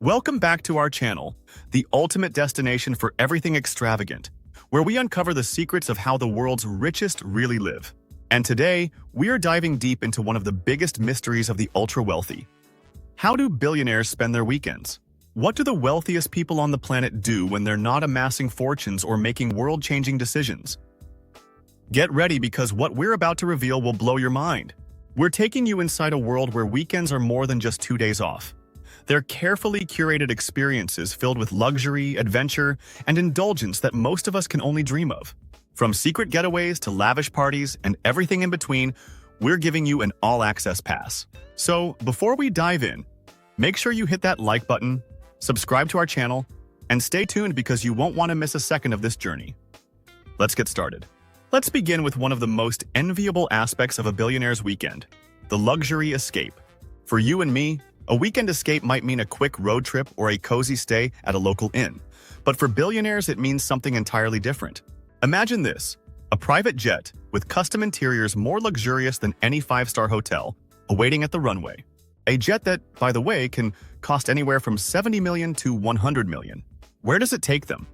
Welcome back to our channel, the ultimate destination for everything extravagant, where we uncover the secrets of how the world's richest really live. And today, we are diving deep into one of the biggest mysteries of the ultra-wealthy. How do billionaires spend their weekends? What do the wealthiest people on the planet do when they're not amassing fortunes or making world-changing decisions? Get ready because what we're about to reveal will blow your mind. We're taking you inside a world where weekends are more than just 2 days off. They're carefully curated experiences filled with luxury, adventure, and indulgence that most of us can only dream of. From secret getaways to lavish parties and everything in between, we're giving you an all-access pass. So, before we dive in, make sure you hit that like button, subscribe to our channel, and stay tuned because you won't want to miss a second of this journey. Let's get started. Let's begin with one of the most enviable aspects of a billionaire's weekend, the luxury escape. For you and me, a weekend escape might mean a quick road trip or a cozy stay at a local inn. But for billionaires, it means something entirely different. Imagine this, a private jet with custom interiors more luxurious than any five-star hotel, awaiting at the runway. A jet that, by the way, can cost anywhere from $70 million to $100 million. Where does it take them?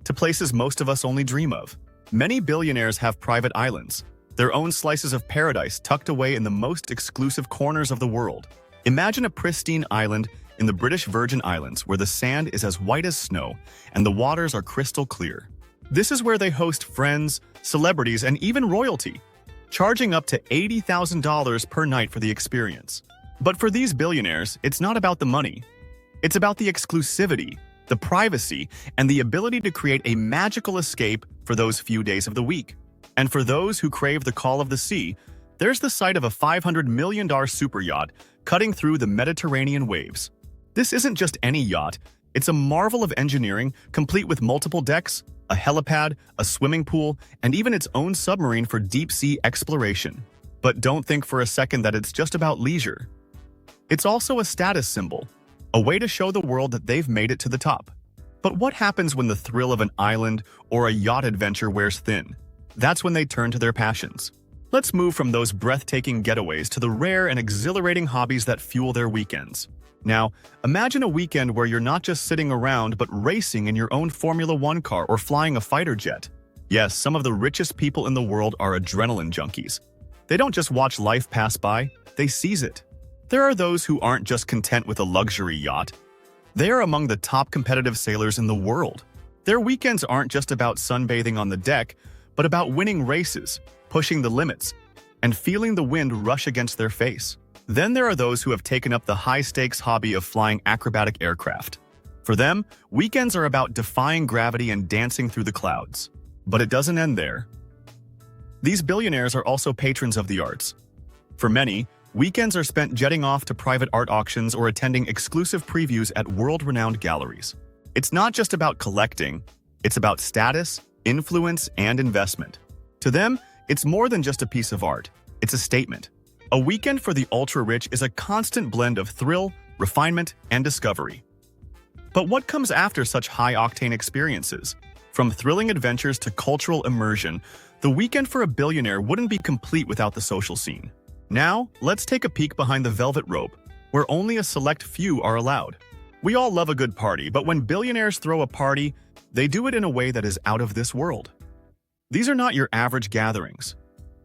To places most of us only dream of. Many billionaires have private islands, their own slices of paradise tucked away in the most exclusive corners of the world. Imagine a pristine island in the British Virgin Islands where the sand is as white as snow and the waters are crystal clear. This is where they host friends, celebrities, and even royalty, charging up to $80,000 per night for the experience. But for these billionaires, it's not about the money. It's about the exclusivity, the privacy, and the ability to create a magical escape for those few days of the week. And for those who crave the call of the sea, there's the sight of a $500 million super yacht cutting through the Mediterranean waves. This isn't just any yacht, it's a marvel of engineering, complete with multiple decks, a helipad, a swimming pool, and even its own submarine for deep-sea exploration. But don't think for a second that it's just about leisure. It's also a status symbol, a way to show the world that they've made it to the top. But what happens when the thrill of an island or a yacht adventure wears thin? That's when they turn to their passions. Let's move from those breathtaking getaways to the rare and exhilarating hobbies that fuel their weekends. Now, imagine a weekend where you're not just sitting around but racing in your own Formula One car or flying a fighter jet. Yes, some of the richest people in the world are adrenaline junkies. They don't just watch life pass by, they seize it. There are those who aren't just content with a luxury yacht. They are among the top competitive sailors in the world. Their weekends aren't just about sunbathing on the deck, but about winning races, pushing the limits, and feeling the wind rush against their face. Then there are those who have taken up the high-stakes hobby of flying acrobatic aircraft. For them, weekends are about defying gravity and dancing through the clouds. But it doesn't end there. These billionaires are also patrons of the arts. For many, weekends are spent jetting off to private art auctions or attending exclusive previews at world-renowned galleries. It's not just about collecting, it's about status, influence, and investment. To them, it's more than just a piece of art. It's a statement. A weekend for the ultra-rich is a constant blend of thrill, refinement, and discovery. But what comes after such high-octane experiences? From thrilling adventures to cultural immersion, the weekend for a billionaire wouldn't be complete without the social scene. Now, let's take a peek behind the velvet rope, where only a select few are allowed. We all love a good party, but when billionaires throw a party, they do it in a way that is out of this world. These are not your average gatherings.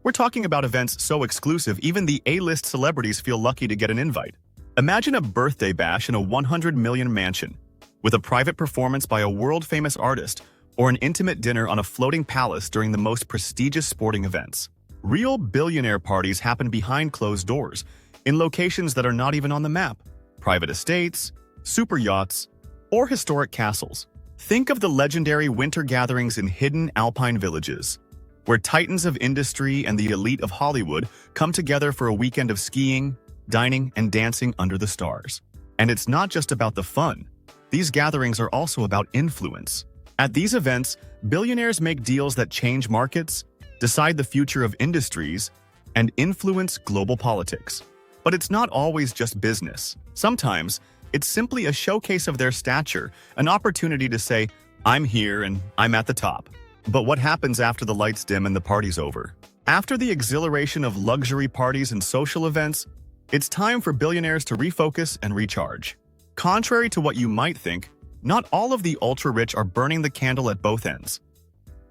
We're talking about events so exclusive, even the A-list celebrities feel lucky to get an invite. Imagine a birthday bash in a 100 million mansion, with a private performance by a world-famous artist, or an intimate dinner on a floating palace during the most prestigious sporting events. Real billionaire parties happen behind closed doors, in locations that are not even on the map. Private estates, super yachts, or historic castles. Think of the legendary winter gatherings in hidden alpine villages, where titans of industry and the elite of Hollywood come together for a weekend of skiing, dining, and dancing under the stars. And it's not just about the fun. These gatherings are also about influence. At these events, billionaires make deals that change markets, decide the future of industries, and influence global politics. But it's not always just business. Sometimes, it's simply a showcase of their stature, an opportunity to say, I'm here and I'm at the top. But what happens after the lights dim and the party's over? After the exhilaration of luxury parties and social events, it's time for billionaires to refocus and recharge. Contrary to what you might think, not all of the ultra-rich are burning the candle at both ends.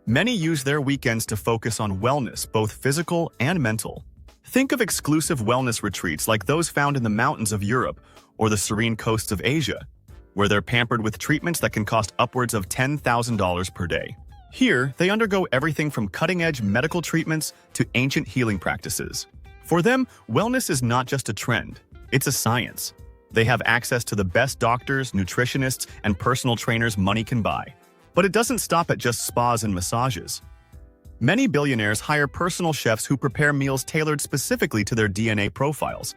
Many use their weekends to focus on wellness, both physical and mental. Think of exclusive wellness retreats like those found in the mountains of Europe or the serene coasts of Asia, where they're pampered with treatments that can cost upwards of $10,000 per day. Here, they undergo everything from cutting-edge medical treatments to ancient healing practices. For them, wellness is not just a trend, it's a science. They have access to the best doctors, nutritionists, and personal trainers money can buy. But it doesn't stop at just spas and massages. Many billionaires hire personal chefs who prepare meals tailored specifically to their DNA profiles,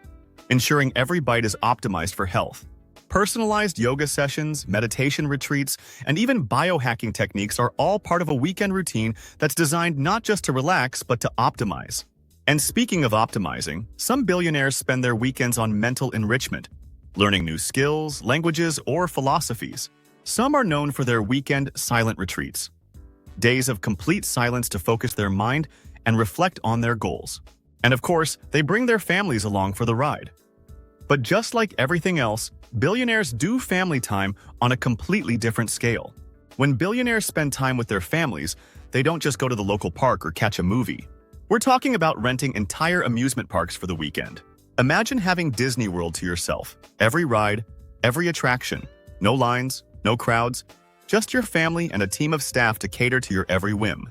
ensuring every bite is optimized for health. Personalized yoga sessions, meditation retreats, and even biohacking techniques are all part of a weekend routine that's designed not just to relax, but to optimize. And speaking of optimizing, some billionaires spend their weekends on mental enrichment, learning new skills, languages, or philosophies. Some are known for their weekend silent retreats, days of complete silence to focus their mind and reflect on their goals. And of course, they bring their families along for the ride. But just like everything else, billionaires do family time on a completely different scale. When billionaires spend time with their families, they don't just go to the local park or catch a movie. We're talking about renting entire amusement parks for the weekend. Imagine having Disney World to yourself. Every ride, every attraction. No lines, no crowds, just your family and a team of staff to cater to your every whim.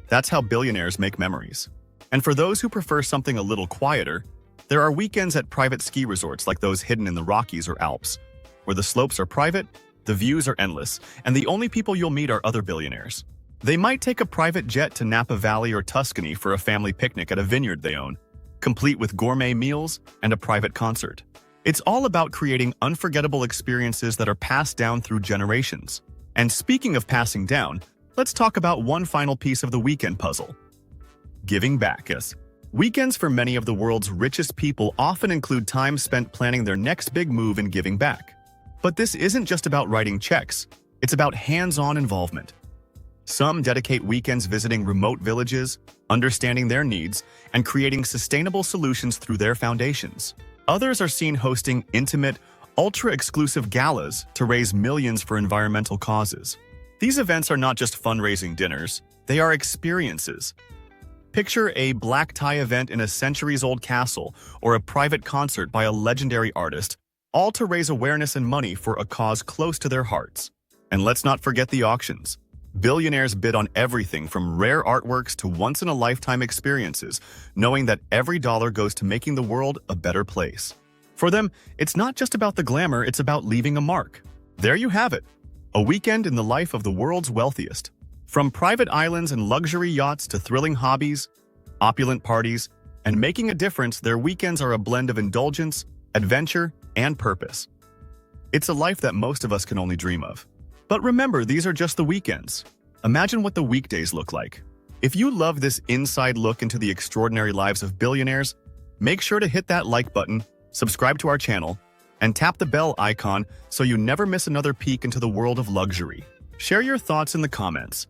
That's how billionaires make memories. And for those who prefer something a little quieter, there are weekends at private ski resorts like those hidden in the Rockies or Alps, where the slopes are private, the views are endless, and the only people you'll meet are other billionaires. They might take a private jet to Napa Valley or Tuscany for a family picnic at a vineyard they own, complete with gourmet meals and a private concert. It's all about creating unforgettable experiences that are passed down through generations. And speaking of passing down, let's talk about one final piece of the weekend puzzle: giving back. Yes. Weekends for many of the world's richest people often include time spent planning their next big move and giving back. But this isn't just about writing checks, it's about hands-on involvement. Some dedicate weekends visiting remote villages, understanding their needs, and creating sustainable solutions through their foundations. Others are seen hosting intimate, ultra-exclusive galas to raise millions for environmental causes. These events are not just fundraising dinners, they are experiences. Picture a black tie event in a centuries-old castle or a private concert by a legendary artist, all to raise awareness and money for a cause close to their hearts. And let's not forget the auctions. Billionaires bid on everything from rare artworks to once-in-a-lifetime experiences, knowing that every dollar goes to making the world a better place. For them, it's not just about the glamour, it's about leaving a mark. There you have it, a weekend in the life of the world's wealthiest. From private islands and luxury yachts to thrilling hobbies, opulent parties, and making a difference, their weekends are a blend of indulgence, adventure, and purpose. It's a life that most of us can only dream of. But remember, these are just the weekends. Imagine what the weekdays look like. If you love this inside look into the extraordinary lives of billionaires, make sure to hit that like button, subscribe to our channel, and tap the bell icon so you never miss another peek into the world of luxury. Share your thoughts in the comments.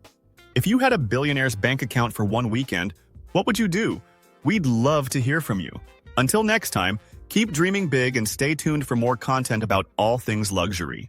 If you had a billionaire's bank account for one weekend, what would you do? We'd love to hear from you. Until next time, keep dreaming big and stay tuned for more content about all things luxury.